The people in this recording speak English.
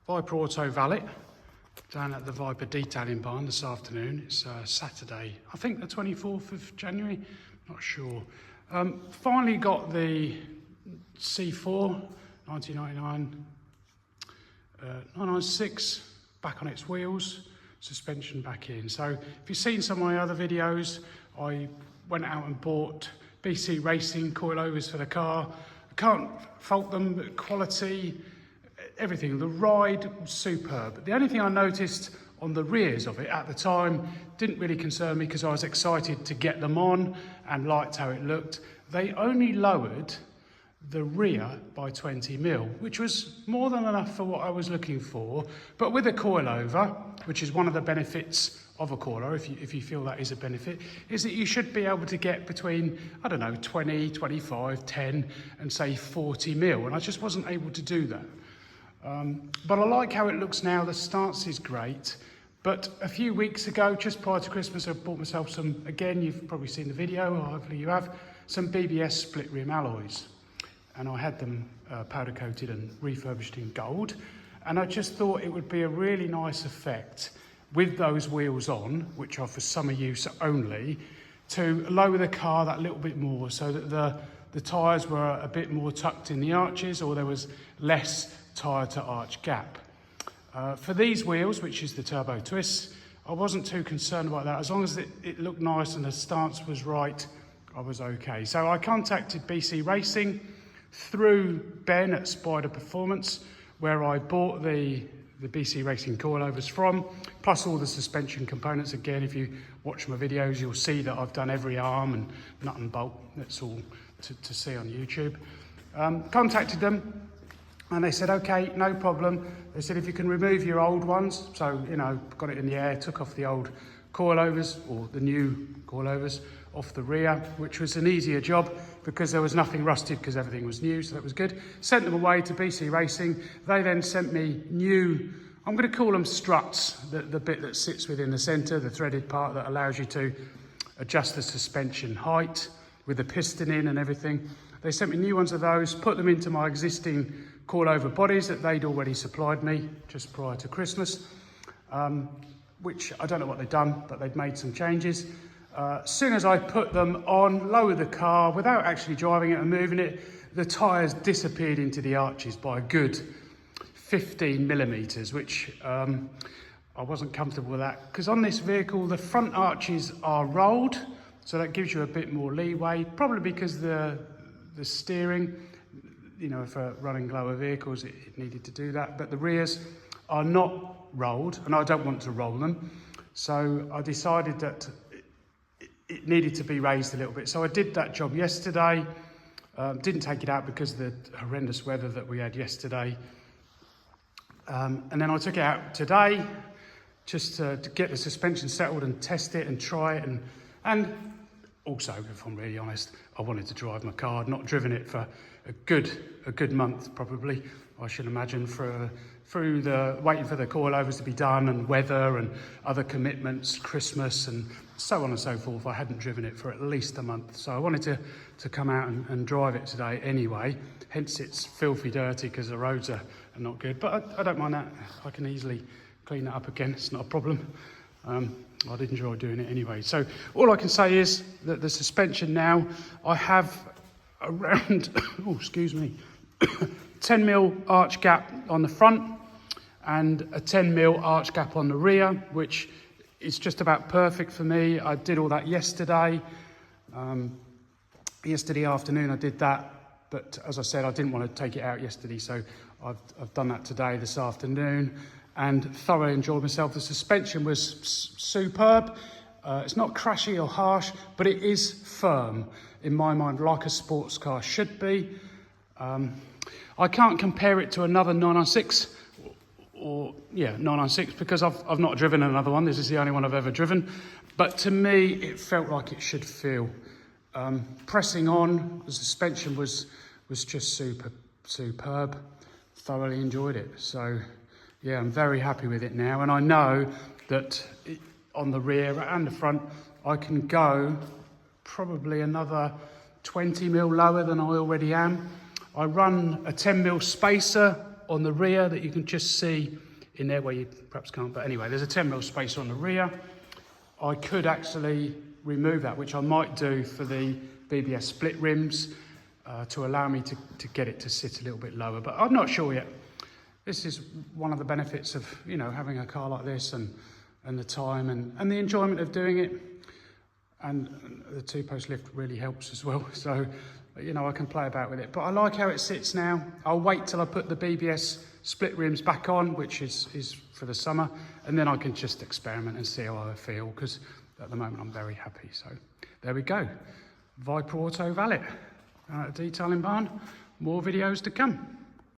Viper Auto Valet down at the Viper Detailing Barn this afternoon. It's Saturday, I think the 24th of January, not sure. Finally got the C4 1999 996 back on its wheels, suspension back in. So if you've seen some of my other videos, I went out and bought BC Racing coilovers for the car. I can't fault them, but quality, everything, the ride was superb. The only thing I noticed on the rears of it at the time didn't really concern me because I was excited to get them on and liked how it looked. They only lowered the rear by 20 mil, which was more than enough for what I was looking for. But with a coilover, which is one of the benefits of a coilover, if you feel that is a benefit, is that you should be able to get between, I don't know, 20, 25, 10, and say 40 mil. And I just wasn't able to do that. But I like how it looks now. The stance is great. But a few weeks ago, just prior to Christmas, I bought myself some, again, you've probably seen the video, or hopefully you have, some BBS split rim alloys. And I had them powder coated and refurbished in gold. And I just thought it would be a really nice effect with those wheels on, which are for summer use only, to lower the car that little bit more so that the tyres were a bit more tucked in the arches, or there was less tyre to arch gap. For these wheels, which is the turbo twist, I wasn't too concerned about that. As long as it looked nice and the stance was right, I was okay. So I contacted BC Racing through Ben at Spider Performance, where I bought the BC Racing coilovers from, plus all the suspension components. Again, if you watch my videos, you'll see that I've done every arm and nut and bolt. That's all to see on YouTube. Contacted them, and they said, okay, no problem. They said, if you can remove your old ones, so, you know, got it in the air, took off the old coilovers, or the new coilovers, off the rear, which was an easier job because there was nothing rusted because everything was new, so that was good. Sent them away to BC Racing. They then sent me new, I'm going to call them struts, the bit that sits within the centre, the threaded part that allows you to adjust the suspension height with the piston in and everything. They sent me new ones of those, put them into my existing coilover bodies that they'd already supplied me just prior to Christmas, which I don't know what they'd done, but they'd made some changes. As soon as I put them on, lowered the car without actually driving it and moving it, the tyres disappeared into the arches by a good 15 millimetres, which I wasn't comfortable with that. Because on this vehicle, the front arches are rolled, so that gives you a bit more leeway, probably because the steering, you know, for running lower vehicles, it needed to do that. But the rears are not rolled, and I don't want to roll them. So I decided that it needed to be raised a little bit. So I did that job yesterday. Didn't take it out because of the horrendous weather that we had yesterday. And then I took it out today just to get the suspension settled and test it and try it. And also, if I'm really honest, I wanted to drive my car. I'd not driven it for a good month probably, I should imagine, through the waiting for the coilovers to be done and weather and other commitments, Christmas and so on and so forth. I hadn't driven it for at least a month, so I wanted to come out and drive it today anyway. Hence it's filthy dirty because the roads are not good, but I don't mind that. I can easily clean that up again, it's not a problem. I did enjoy doing it anyway. So all I can say is that the suspension now, I have around, 10 mil arch gap on the front and a 10 mil arch gap on the rear, which is just about perfect for me. I did all that yesterday. Yesterday afternoon I did that, but as I said, I didn't want to take it out yesterday, so I've done that today, this afternoon, and thoroughly enjoyed myself. The suspension was superb. It's not crashy or harsh, but it is firm in my mind, like a sports car should be. I can't compare it to another 996 996 because I've not driven another one. This is the only one I've ever driven. But to me, it felt like it should feel. Pressing on, the suspension was just superb. Thoroughly enjoyed it. So yeah, I'm very happy with it now. And I know that on the rear and the front, I can go probably another 20 mil lower than I already am. I run a 10 mil spacer on the rear that you can just see in there, where you perhaps can't, but anyway, there's a 10mm spacer on the rear. I could actually remove that, which I might do for the BBS split rims to allow me to get it to sit a little bit lower, but I'm not sure yet. This is one of the benefits of, you know, having a car like this and the time and the enjoyment of doing it. And the two-post lift really helps as well. So, you know, I can play about with it. But I like how it sits now. I'll wait till I put the BBS split rims back on, which is for the summer, and then I can just experiment and see how I feel, because at the moment I'm very happy. So there we go. Viper Auto Valet, detailing barn. More videos to come.